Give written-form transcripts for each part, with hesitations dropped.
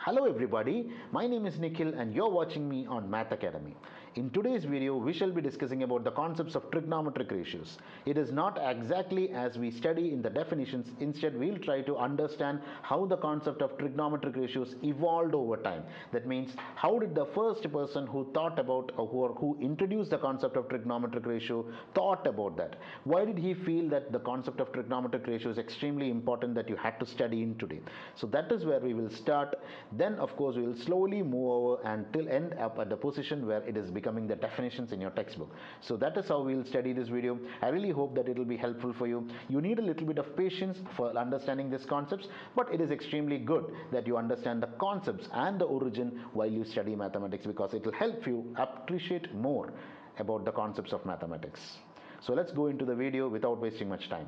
Hello everybody, my name is Nikhil and you're watching me on Math Academy. In today's video, we shall be discussing about the concepts of trigonometric ratios. It is not exactly as we study in the definitions, instead we'll try to understand how the concept of trigonometric ratios evolved over time. That means, how did the first person who thought about or who introduced the concept of trigonometric ratio thought about that? Why did he feel that the concept of trigonometric ratio is extremely important that you had to study in today? So that is where we will start. Then of course we will slowly move over until end up at the position where it is becoming the definitions in your textbook. So that is how we will study this video. I really hope that it will be helpful for you. You need a little bit of patience for understanding these concepts, but it is extremely good that you understand the concepts and the origin while you study mathematics, because it will help you appreciate more about the concepts of mathematics. So let's go into the video without wasting much time.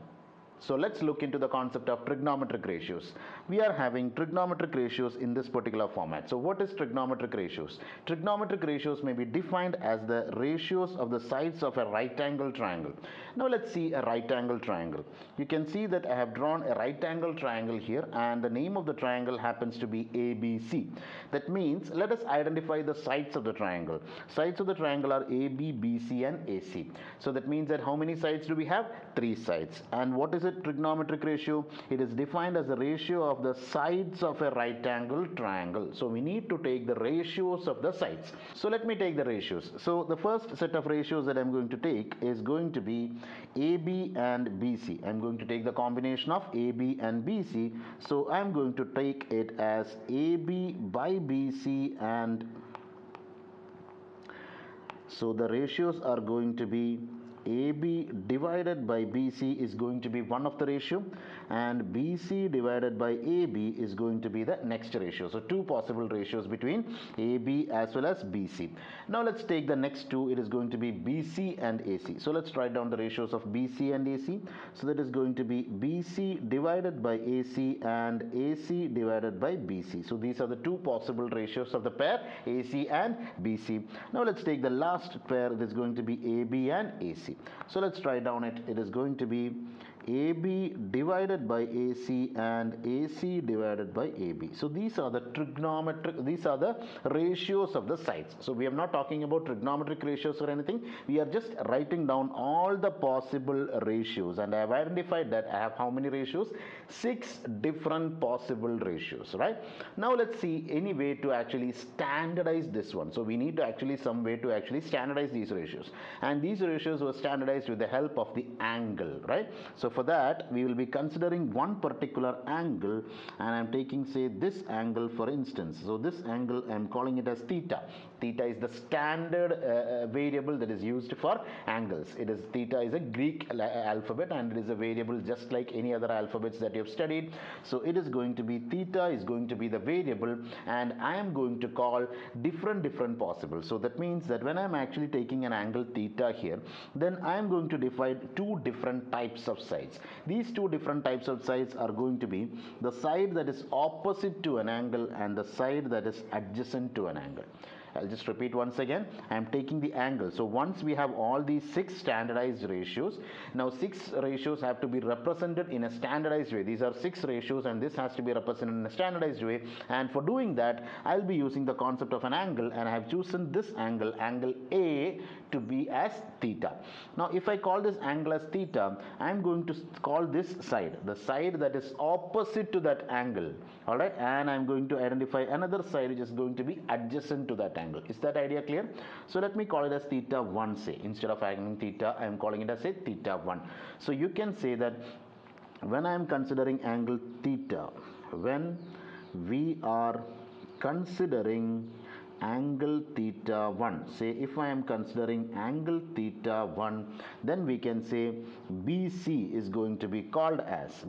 So let's look into the concept of trigonometric ratios. We are having trigonometric ratios in this particular format. So what is trigonometric ratios? Trigonometric ratios may be defined as the ratios of the sides of a right angle triangle. Now let's see a right angle triangle. You can see that I have drawn a right angle triangle here, and the name of the triangle happens to be ABC. That means let us identify the sides of the triangle. Sides of the triangle are AB, BC and AC. So that means that how many sides do we have? 3 sides. And what is trigonometric ratio? It is defined as the ratio of the sides of a right angle triangle. So we need to take the ratios of the sides. So let me take the ratios. So the first set of ratios that I'm going to take is going to be AB and BC. I'm going to take the combination of AB and BC. So I'm going to take it as AB by BC, and so the ratios are going to be AB divided by BC is going to be one of the ratio, and BC divided by AB is going to be the next ratio. So two possible ratios between AB as well as BC. Now let's take the next two. It is going to be BC and AC. So let's write down the ratios of BC and AC. So that is going to be BC divided by AC and AC divided by BC. So these are the two possible ratios of the pair AC and BC. Now let's take the last pair. It is going to be AB and AC. So let's try down it. It is going to be AB divided by AC and AC divided by AB. So these are the ratios of the sides. So we are not talking about trigonometric ratios or anything. We are just writing down all the possible ratios, and I have identified that I have how many ratios? 6 different possible ratios, right? Now let's see any way to actually standardize this one. So we need to actually some way to actually standardize these ratios, and these ratios were standardized with the help of the angle, right? So for that we will be considering one particular angle, and I'm taking say this angle for instance. So this angle I'm calling it as theta. Theta is the standard variable that is used for angles. Theta is a Greek alphabet, and it is a variable just like any other alphabets that you have studied. So it is going to be theta is going to be the variable, and I am going to call different possible. So that means that when I'm actually taking an angle theta here, then I am going to define two different types of sides. These two different types of sides are going to be the side that is opposite to an angle and the side that is adjacent to an angle. I'll just repeat once again. I am taking the angle. So once we have all these 6 standardized ratios, now 6 ratios have to be represented in a standardized way. These are 6 ratios, and this has to be represented in a standardized way. And for doing that, I'll be using the concept of an angle, and I have chosen this angle, angle A, to be as theta. Now if I call this angle as theta, I'm going to call this side, the side that is opposite to that angle, alright, and I'm going to identify another side which is going to be adjacent to that angle. Is that idea clear? So let me call it as theta 1, say. Instead of having theta, I am calling it as say theta 1. So you can say that when I am considering angle theta, when we are considering angle theta 1, say if I am considering angle theta 1, then we can say BC is going to be called as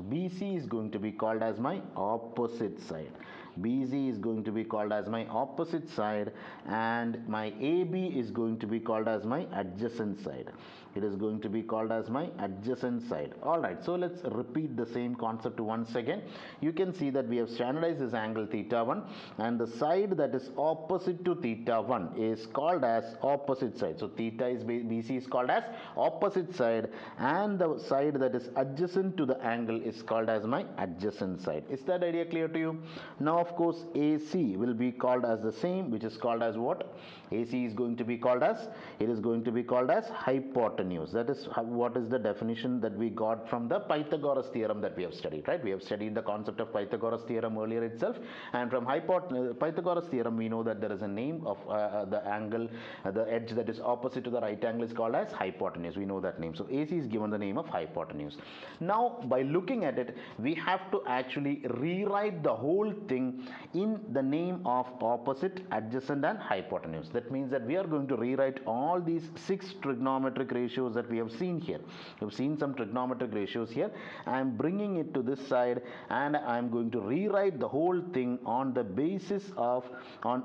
my opposite side. BC is going to be called as my opposite side, and my AB is going to be called as my adjacent side. It is going to be called as my adjacent side. Alright, so let's repeat the same concept once again. You can see that we have standardized this angle theta 1, and the side that is opposite to theta 1 is called as opposite side. So theta is BC is called as opposite side, and the side that is adjacent to the angle is called as my adjacent side. Is that idea clear to you? Now of course AC will be called as the same, which is called as what? AC is going to be called as, it is going to be called as hypotenuse. That is what is the definition that we got from the Pythagoras theorem that we have studied, right? We have studied the concept of Pythagoras theorem earlier itself, and from Pythagoras theorem we know that there is a name of the angle, the edge that is opposite to the right angle is called as hypotenuse. We know that name. So AC is given the name of hypotenuse. Now by looking at it, we have to actually rewrite the whole thing in the name of opposite, adjacent and hypotenuse. That means that we are going to rewrite all these 6 trigonometric ratios that we have seen here. We have seen some trigonometric ratios here. I am bringing it to this side and I am going to rewrite the whole thing on the basis of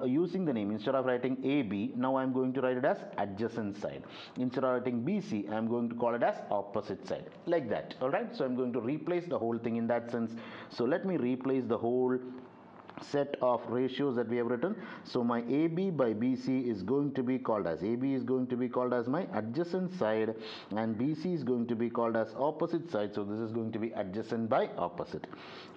using the name. Instead of writing AB, now I am going to write it as adjacent side. Instead of writing BC, I am going to call it as opposite side, like that. Alright, so I am going to replace the whole thing in that sense. So let me replace the whole set of ratios that we have written. So my AB by BC is going to be called as, AB is going to be called as my adjacent side and BC is going to be called as opposite side. So this is going to be adjacent by opposite.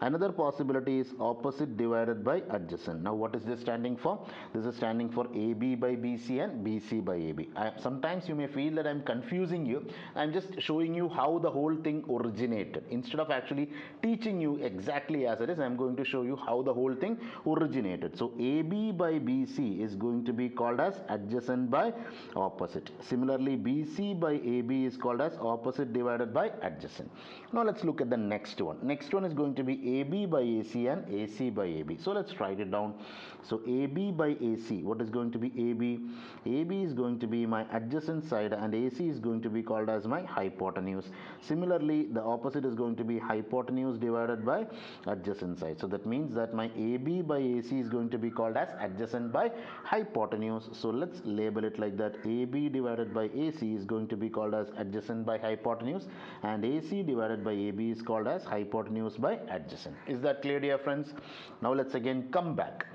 Another possibility is opposite divided by adjacent. Now what is this standing for? This is standing for AB by BC and BC by AB. Sometimes you may feel that I am confusing you. I am just showing you how the whole thing originated. Instead of actually teaching you exactly as it is, I am going to show you how the whole thing originated. So AB by BC is going to be called as adjacent by opposite. Similarly, BC by AB is called as opposite divided by adjacent. Now let's look at the next one. Next one is going to be AB by AC and AC by AB. So let's write it down. So AB by AC, what is going to be AB? AB is going to be my adjacent side and AC is going to be called as my hypotenuse. Similarly, the opposite is going to be hypotenuse divided by adjacent side. So that means that my AB by AC is going to be called as adjacent by hypotenuse. So let's label it like that. AB divided by AC is going to be called as adjacent by hypotenuse and AC divided by AB is called as hypotenuse by adjacent. Is that clear, dear friends? Now let's again come back.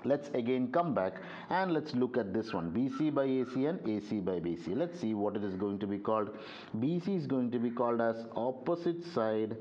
Let's again come back and let's look at this one, BC by AC and AC by BC. Let's see what it is going to be called. BC is going to be called as opposite side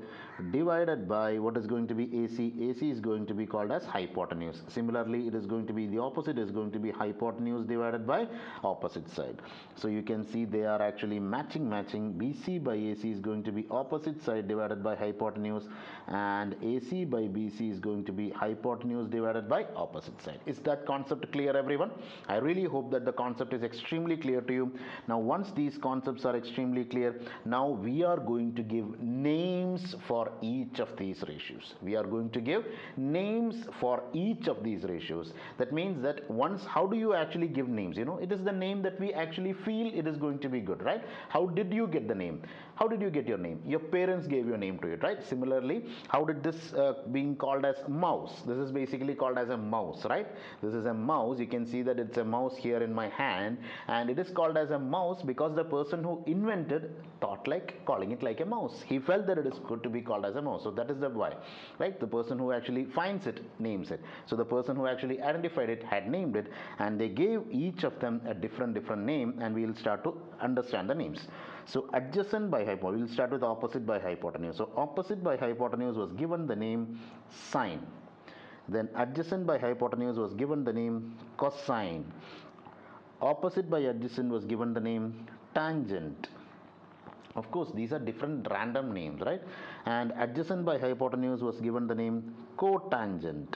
divided by what is going to be AC. AC is going to be called as hypotenuse. Similarly, it is going to be the opposite is going to be hypotenuse divided by opposite side. So you can see they are actually matching. BC by AC is going to be opposite side divided by hypotenuse and AC by BC is going to be hypotenuse divided by opposite side. Is that concept clear, everyone? I really hope that the concept is extremely clear to you. Now once these concepts are extremely clear, now we are going to give names for each of these ratios. We are going to give names for each of these ratios. That means that once, how do you actually give names? You know, it is the name that we actually feel it is going to be good, right? How did you get the name? How did you get your name? Your parents gave your name to it, right? Similarly, how did this being called as mouse? This is basically called as a mouse, right? This is a mouse. You can see that it's a mouse here in my hand, and it is called as a mouse because the person who invented thought like calling it like a mouse. He felt that it is good to be called as a mouse. So that is the why, right? The person who actually finds it names it. So the person who actually identified it had named it, and they gave each of them a different name, and we will start to understand the names. So adjacent by hypotenuse, we will start with opposite by hypotenuse. So opposite by hypotenuse was given the name sine. Then adjacent by hypotenuse was given the name cosine. Opposite by adjacent was given the name tangent. Of course, these are different random names, right? And adjacent by hypotenuse was given the name cotangent.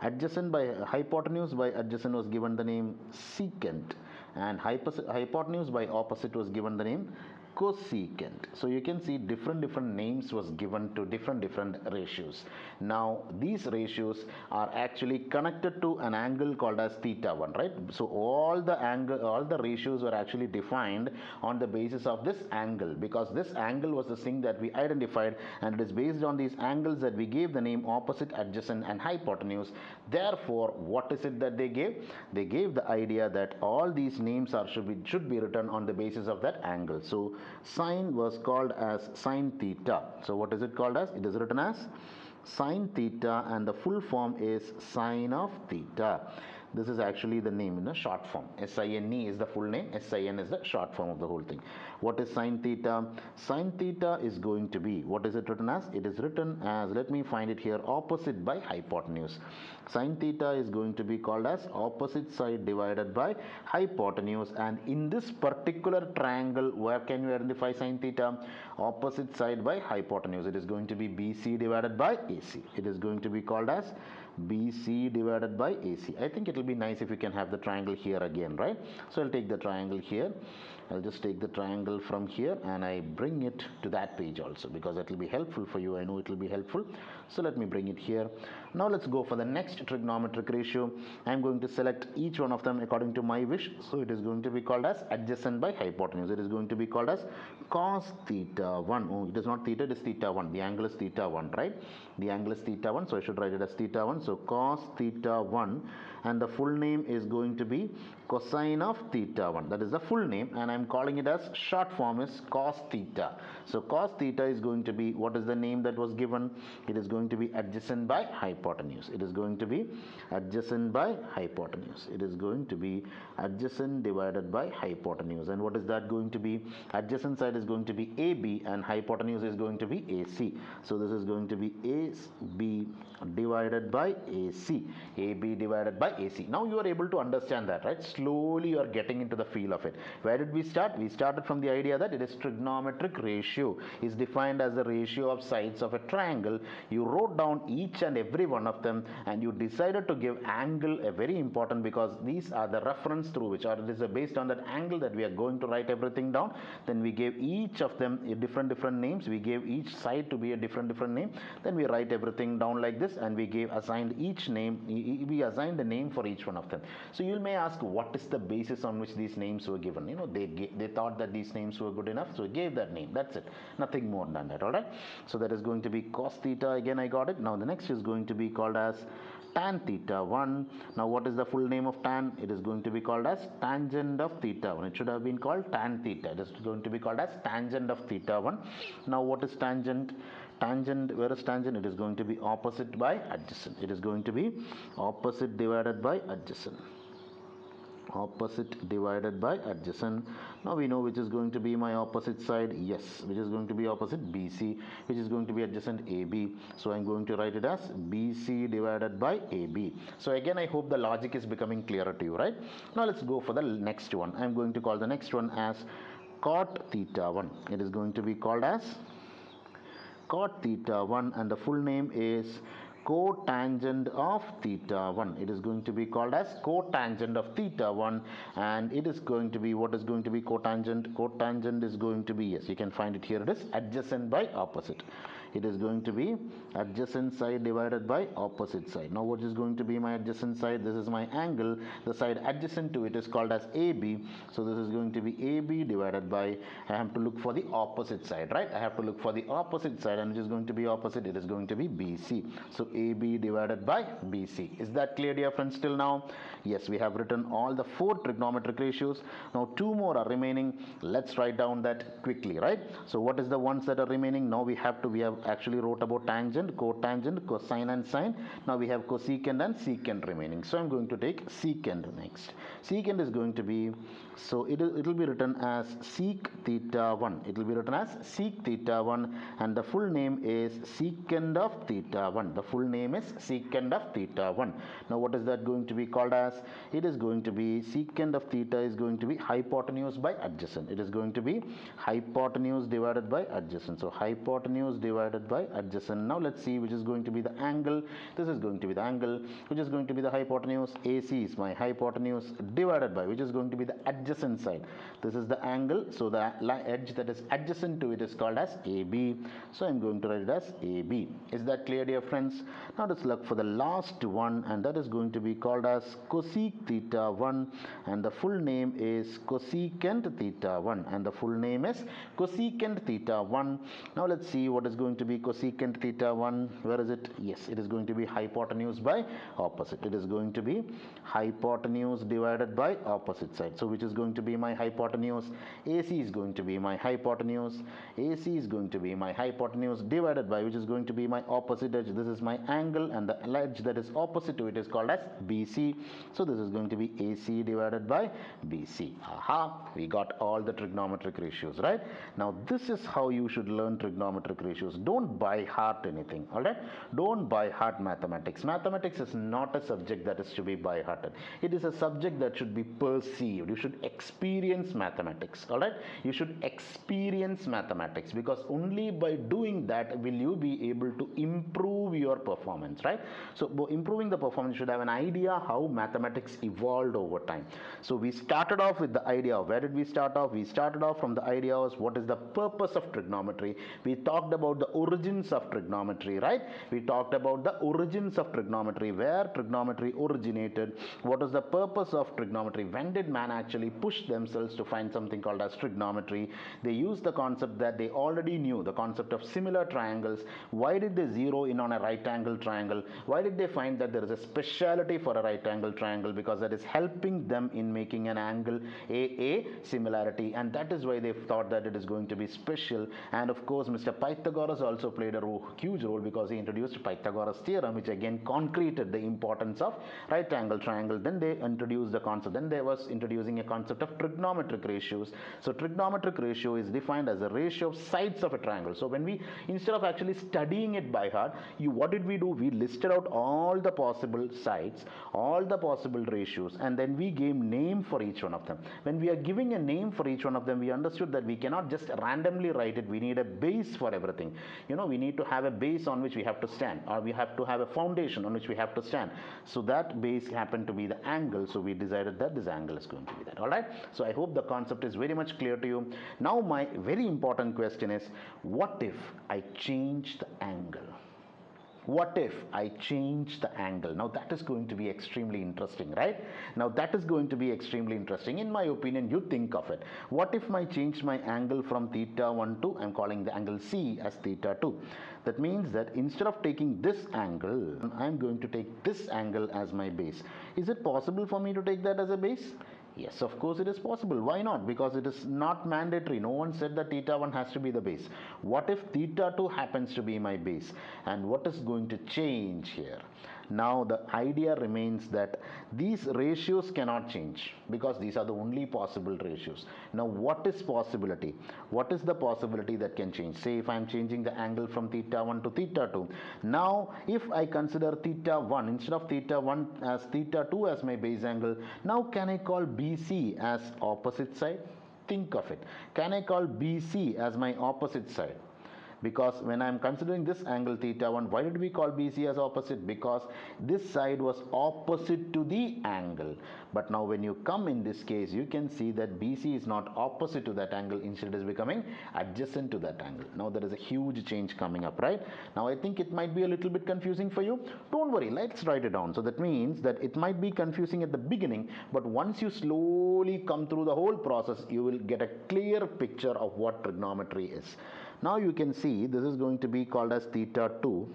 Adjacent by hypotenuse by adjacent was given the name secant, and hypotenuse by opposite was given the name cosecant. So you can see different names was given to different ratios. Now these ratios are actually connected to an angle called as theta 1, right? So all the ratios were actually defined on the basis of this angle, because this angle was the thing that we identified, and it is based on these angles that we gave the name opposite, adjacent and hypotenuse. Therefore, what is it that they gave? They gave the idea that all these names should be written on the basis of that angle. So sine was called as sine theta. So what is it called as? It is written as sine theta, and the full form is sine of theta. This is actually the name in a short form. SINE is the full name, SIN is the short form of the whole thing. What is sine theta? Sine theta is going to be, what is it written as? It is written as, let me find it here, opposite by hypotenuse. Sine theta is going to be called as opposite side divided by hypotenuse, and in this particular triangle, where can you identify sine theta? Opposite side by hypotenuse. It is going to be BC divided by AC. It is going to be called as BC divided by AC. I think it will be nice if you can have the triangle here again, right? So I'll take the triangle here. I'll just take the triangle from here and I bring it to that page also, because that will be helpful for you. I know it will be helpful. So let me bring it here. Now let's go for the next trigonometric ratio. I'm going to select each one of them according to my wish. So it is going to be called as adjacent by hypotenuse. It is going to be called as cos theta 1. Oh, it is not theta, it is theta 1. The angle is theta 1, right? The angle is theta 1, so I should write it as theta 1. So cos theta 1, and the full name is going to be cosine of theta 1. That is the full name, and I'm calling it as short form is cos theta. So cos theta is going to be, what is the name that was given? It is going to be adjacent by hypotenuse. It is going to be adjacent by hypotenuse. It is going to be adjacent divided by hypotenuse. And what is that going to be? Adjacent side is going to be AB and hypotenuse is going to be AC. So this is going to be AB divided by AC. AB divided by AC. Now you are able to understand that, right? Slowly you are getting into the feel of it. Where did we start? We started from the idea that it is trigonometric ratio is defined as the ratio of sides of a triangle. You wrote down each and every one of them, and you decided to give angle a very important, because these are the reference through which, or it is based on that angle that we are going to write everything down. Then we gave each of them a different names. We gave each side to be a different name. Then we write everything down like this, and we assigned each name. We assigned a name for each one of them. So you may ask, what is the basis on which these names were given? They thought that these names were good enough, so we gave that name. That's it. Nothing more than that. All right. So that is going to be cos theta. Again, I got it. Now the next is going to be called as tan theta 1. Now what is the full name of tan? It is going to be called as tangent of theta 1. It should have been called tan theta. It is going to be called as tangent of theta 1. Now what is tangent? Tangent, where is tangent? It is going to be opposite by adjacent. It is going to be opposite divided by adjacent. Opposite divided by adjacent. Now we know which is going to be my opposite side. Yes, which is going to be opposite BC, which is going to be adjacent AB. So I'm going to write it as BC divided by AB. So again, I hope the logic is becoming clearer to you, right? Now let's go for the next one. I'm going to call the next one as cot theta 1. It is going to be called as cot theta 1, and the full name is cotangent of theta 1. It is going to be called as cotangent of theta 1, and it is going to be, what is going to be cotangent? Cotangent is going to be, yes, you can find it here. It is adjacent by opposite. It is going to be adjacent side divided by opposite side. Now what is going to be my adjacent side? This is my angle. The side adjacent to it is called as AB. So this is going to be AB divided by, I have to look for the opposite side, right? I have to look for the opposite side, and which is going to be opposite? It is going to be BC. So AB divided by BC. Is that clear, dear friends, till now? Yes, we have written all the 4 trigonometric ratios. Now 2 more are remaining. Let's write down that quickly, right? So what is the ones that are remaining? Now we have actually wrote about tangent, cotangent, cosine and sine. Now we have cosecant and secant remaining. So I'm going to take secant next. Secant is going to be, so it will be written as sec theta 1. It will be written as sec theta 1, and the full name is secant of theta 1. The full name is secant of theta 1. Now what is that going to be called as? It is going to be, secant of theta is going to be hypotenuse by adjacent. It is going to be hypotenuse divided by adjacent. So hypotenuse divided by adjacent. Now let's see which is going to be the angle. This is going to be the angle. Which is going to be the hypotenuse? AC is my hypotenuse, divided by, which is going to be the adjacent side. This is the angle. So the edge that is adjacent to it is called as AB. So I'm going to write it as AB. Is that clear, dear friends? Now let's look for the last one, and that is going to be called as cosec theta 1, and the full name is cosecant theta 1, and the full name is cosecant theta 1. Now let's see what is going going to be cosecant theta 1. Where is it? Yes, it is going to be hypotenuse by opposite. It is going to be hypotenuse divided by opposite side. So which is going to be my hypotenuse? AC is going to be my hypotenuse. AC is going to be my hypotenuse divided by which is going to be my opposite edge. This is my angle, and the edge that is opposite to it is called as BC. So this is going to be AC divided by BC. Aha, we got all the trigonometric ratios, right? Now this is how you should learn trigonometric ratios. Don't by heart anything, all right? Don't by heart mathematics. Mathematics is not a subject that is to be by hearted. It is a subject that should be perceived. You should experience mathematics, all right? You should experience mathematics, because only by doing that will you be able to improve your performance, right? So improving the performance, you should have an idea how mathematics evolved over time. So we started off with the idea of, where did we start off? We started off from the idea of what is the purpose of trigonometry. We talked about the origins of trigonometry, right? We talked about the origins of trigonometry, where trigonometry originated, what is the purpose of trigonometry, when did man actually push themselves to find something called as trigonometry. They used the concept that they already knew, the concept of similar triangles. Why did they zero in on a right angle triangle? Why did they find that there is a speciality for a right angle triangle? Because that is helping them in making an angle a similarity, and that is why they thought that it is going to be special. And of course Mr. Pythagoras also played a huge role, because he introduced Pythagoras theorem, which again concreted the importance of right angle triangle. Then they introduced the concept, then they was introducing a concept of trigonometric ratios. So trigonometric ratio is defined as a ratio of sides of a triangle. So when we, instead of actually studying it by heart, what did we do? We listed out all the possible sides, all the possible ratios, and then we gave name for each one of them. When we are giving a name for each one of them, we understood that we cannot just randomly write it. We need a base for everything. We need to have a base on which we have to stand, or we have to have a foundation on which we have to stand. So that base happened to be the angle, so we decided that this angle is going to be that. All right, so I hope the concept is very much clear to you. Now my very important question is, what if I change the angle? What if I change the angle? Now that is going to be extremely interesting, right? Now that is going to be extremely interesting. In my opinion, you think of it. What if I change my angle from theta 1 to, I'm calling the angle C as theta 2. That means that instead of taking this angle, I'm going to take this angle as my base. Is it possible for me to take that as a base? Yes, of course it is possible. Why not? Because it is not mandatory. No one said that theta 1 has to be the base. What if theta 2 happens to be my base? And what is going to change here? Now the idea remains that these ratios cannot change, because these are the only possible ratios. Now what is possibility? What is the possibility that can change? Say if I am changing the angle from theta 1 to theta 2. Now if I consider theta 1 instead of theta 1 as theta 2 as my base angle, now can I call BC as opposite side? Think of it. Can I call BC as my opposite side? Because when I am considering this angle theta 1, why did we call BC as opposite? Because this side was opposite to the angle. But now when you come in this case, you can see that BC is not opposite to that angle, instead it is becoming adjacent to that angle. Now there is a huge change coming up, right? Now I think it might be a little bit confusing for you. Don't worry, let's write it down. So that means that it might be confusing at the beginning, but once you slowly come through the whole process, you will get a clear picture of what trigonometry is. Now you can see this is going to be called as theta 2.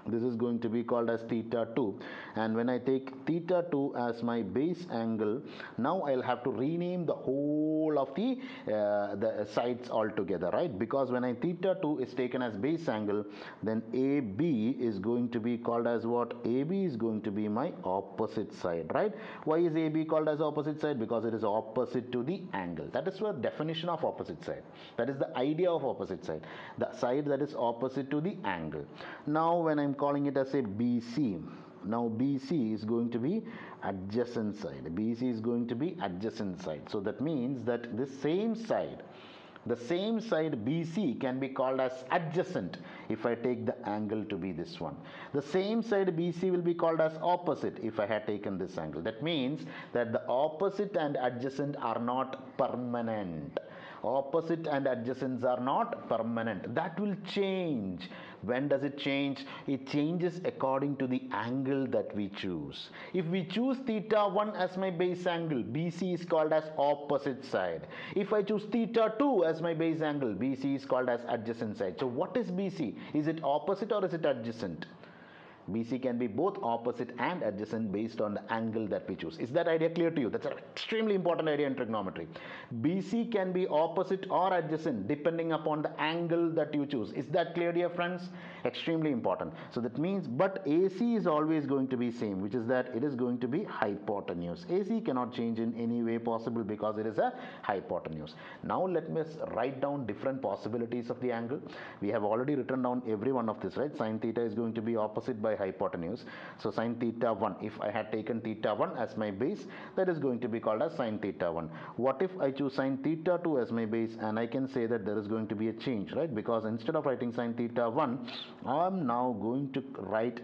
This is going to be called as theta 2, and when I take theta 2 as my base angle, now I'll have to rename the whole of the sides altogether, right? Because when I theta 2 is taken as base angle, then AB is going to be called as what? AB is going to be my opposite side, right? Why is AB called as opposite side? Because it is opposite to the angle. That is the definition of opposite side. That is the idea of opposite side, the side that is opposite to the angle. Now when I'm calling it as a BC, now BC is going to be adjacent side. BC is going to be adjacent side. So that means that the same side BC can be called as adjacent if I take the angle to be this one. The same side BC will be called as opposite if I had taken this angle. That means that the opposite and adjacent are not permanent. Opposite and adjacents are not permanent. That will change. When does it change? It changes according to the angle that we choose. If we choose theta 1 as my base angle, BC is called as opposite side. If I choose theta 2 as my base angle, BC is called as adjacent side. So what is BC? Is it opposite or is it adjacent? BC can be both opposite and adjacent based on the angle that we choose. Is that idea clear to you? That's an extremely important idea in trigonometry. BC can be opposite or adjacent depending upon the angle that you choose. Is that clear, dear friends? Extremely important. So that means, but AC is always going to be same, which is that it is going to be hypotenuse. AC cannot change in any way possible because it is a hypotenuse. Now let me write down different possibilities of the angle. We have already written down every one of this, right? Sin theta is going to be opposite by hypotenuse. So sin theta 1, if I had taken theta 1 as my base, that is going to be called as sin theta 1. What if I choose sin theta 2 as my base, and I can say that there is going to be a change, right? Because instead of writing sin theta 1, I am now going to write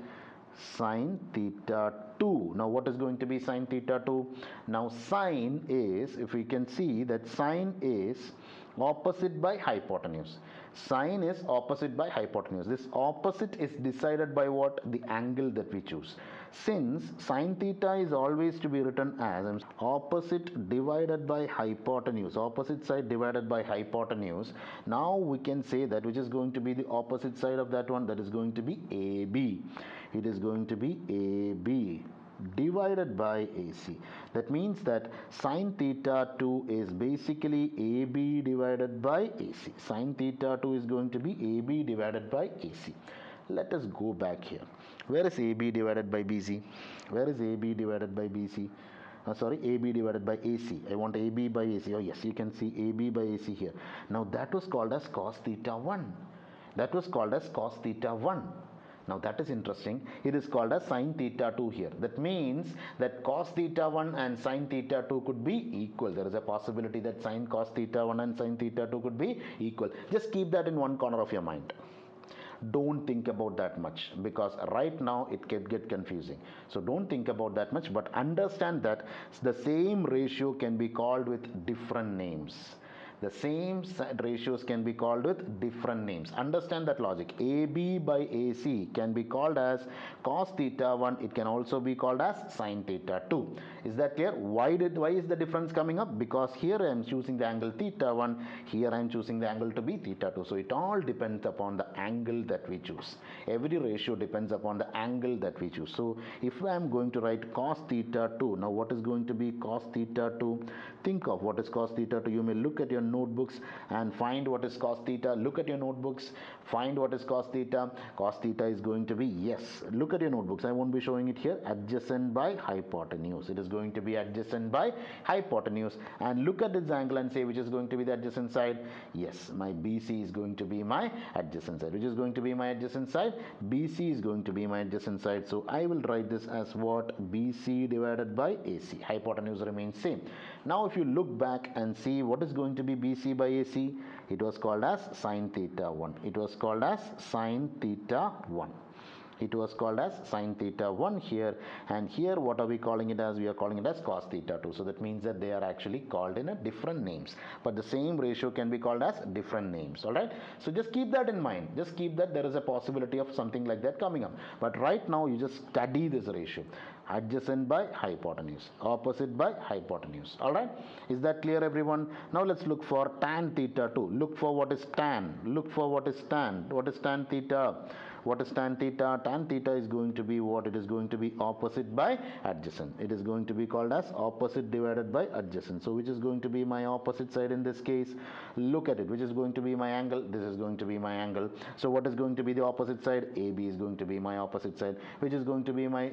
sin theta 2. Now what is going to be sin theta 2? Now sin is, if we can see that sin is opposite by hypotenuse. Sine is opposite by hypotenuse. This opposite is decided by what? The angle that we choose. Since sin theta is always to be written as opposite divided by hypotenuse, opposite side divided by hypotenuse, now we can say that which is going to be the opposite side of that one, that is going to be AB. It is going to be AB divided by AC. That means that sin theta 2 is basically AB divided by AC. Sin theta 2 is going to be AB divided by AC. Let us go back here. Where is AB divided by BC? Where is AB divided by BC? AB divided by AC. I want AB by AC. Oh yes, you can see AB by AC here. Now that was called as cos theta 1. That was called as cos theta 1. Now that is interesting. It is called as sin theta 2 here. That means that cos theta 1 and sin theta 2 could be equal. There is a possibility that sin cos theta 1 and sin theta 2 could be equal. Just keep that in one corner of your mind. Don't think about that much, because right now it can get confusing. So don't think about that much, but understand that the same ratio can be called with different names. The same ratios can be called with different names. Understand that logic. AB by AC can be called as cos theta 1. It can also be called as sin theta 2. Is that clear? Why is the difference coming up? Because here I am choosing the angle theta 1. Here I am choosing the angle to be theta 2. So it all depends upon the angle that we choose. Every ratio depends upon the angle that we choose. So if I am going to write cos theta 2, now what is going to be cos theta 2? Think of what is cos theta 2. You may look at your notebooks and find what is cos theta. Look at your notebooks, find what is cos theta. Cos theta is going to be, yes, look at your notebooks. I won't be showing it here. Adjacent by hypotenuse. It is going to be adjacent by hypotenuse. And look at this angle and say which is going to be the adjacent side. Yes, my BC is going to be my adjacent side. Which is going to be my adjacent side? BC is going to be my adjacent side. So I will write this as what? BC divided by AC. Hypotenuse remains same. Now if you look back and see what is going to be BC by AC, it was called as sin theta 1. It was called as sin theta 1. It was called as sin theta 1 here, and here what are we calling it as? We are calling it as cos theta 2. So that means that they are actually called in a different names, but the same ratio can be called as different names. All right, so just keep that in mind. Just keep that there is a possibility of something like that coming up, but right now you just study this ratio. Adjacent by hypotenuse, opposite by hypotenuse. All right, is that clear, everyone? Now let's look for tan theta 2. Look for what is tan. Look for what is tan. What is tan theta? What is tan theta? Tan theta is going to be what? It is going to be opposite by adjacent. It is going to be called as opposite divided by adjacent. So which is going to be my opposite side in this case? Look at it. Which is going to be my angle? This is going to be my angle. So what is going to be the opposite side? AB is going to be my opposite side. Which is going to be my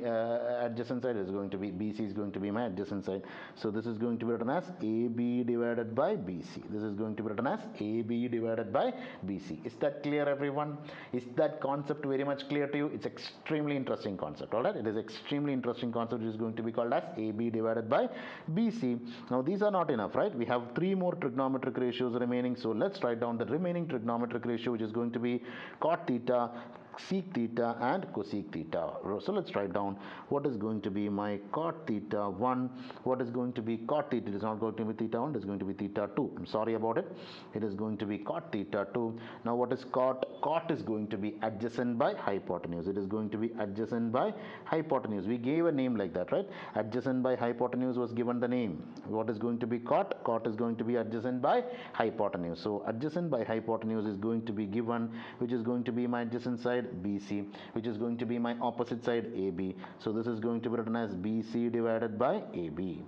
adjacent side? Is going to be BC is going to be my adjacent side. So this is going to be written as AB divided by BC. This is going to be written as AB divided by BC. Is that clear, everyone? Is that concept very much clear to you? It's extremely interesting concept. All right, it is extremely interesting concept, which is going to be called as AB divided by BC. Now these are not enough, right? We have three more trigonometric ratios remaining, so let's write down the remaining trigonometric ratio, which is going to be cot theta sec theta and cosec theta. So let's write down what is going to be my cot theta 1, what is going to be cot theta. It is not going to be theta 1, it is going to be theta 2. I'm sorry about it. It is going to be cot theta 2. Now what is cot? Cot is going to be adjacent by hypotenuse. It is going to be adjacent by hypotenuse. We gave a name like that, right? Adjacent by hypotenuse was given the name. What is going to be cot? Cot is going to be adjacent by hypotenuse. So adjacent by hypotenuse is going to be given, which is going to be my adjacent side BC, which is going to be my opposite side AB. So this is going to be written as BC divided by AB.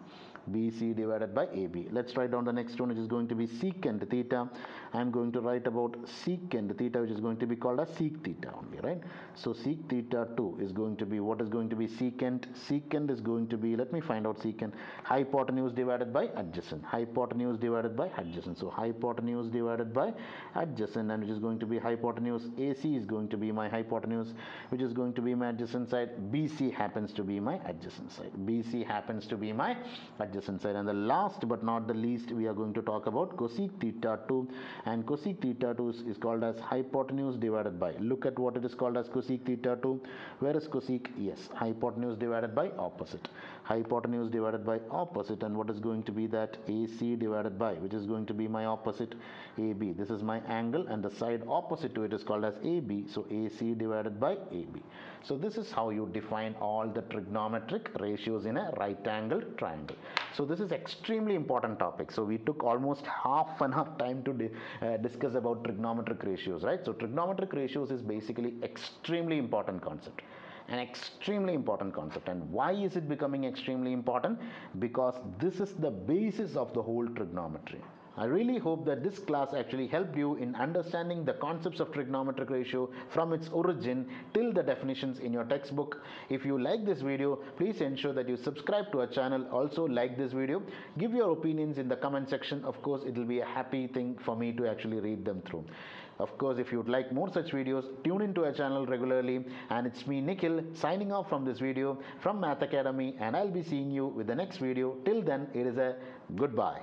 BC divided by AB. Let's write down the next one, which is going to be secant theta. I am going to write about secant theta, which is going to be called as sec theta only, right? So sec theta 2 is going to be, what is going to be secant? Secant is going to be, let me find out secant, hypotenuse divided by adjacent. Hypotenuse divided by adjacent. So hypotenuse divided by adjacent, and which is going to be hypotenuse AC is going to be my hypotenuse, which is going to be my adjacent side. BC happens to be my adjacent side. BC happens to be my adjacent side. And the last but not the least, we are going to talk about cosec theta 2, and cosec theta 2 is called as hypotenuse divided by, look at what it is called as cosec theta 2. Where is cosec? Yes, hypotenuse divided by opposite. Hypotenuse divided by opposite, and what is going to be that? AC divided by, which is going to be my opposite, AB. This is my angle, and the side opposite to it is called as AB. So AC divided by AB. So this is how you define all the trigonometric ratios in a right angle triangle. So this is extremely important topic. So we took almost half an hour time to discuss about trigonometric ratios, right? So trigonometric ratios is basically extremely important concept. An extremely important concept. And why is it becoming extremely important? Because this is the basis of the whole trigonometry. I really hope that this class actually helped you in understanding the concepts of trigonometric ratio from its origin till the definitions in your textbook. If you like this video, please ensure that you subscribe to our channel. Also like this video. Give your opinions in the comment section. Of course, it will be a happy thing for me to actually read them through. Of course, if you would like more such videos, tune into our channel regularly. And it's me, Nikhil, signing off from this video from Math Academy, and I'll be seeing you with the next video. Till then, it is a goodbye.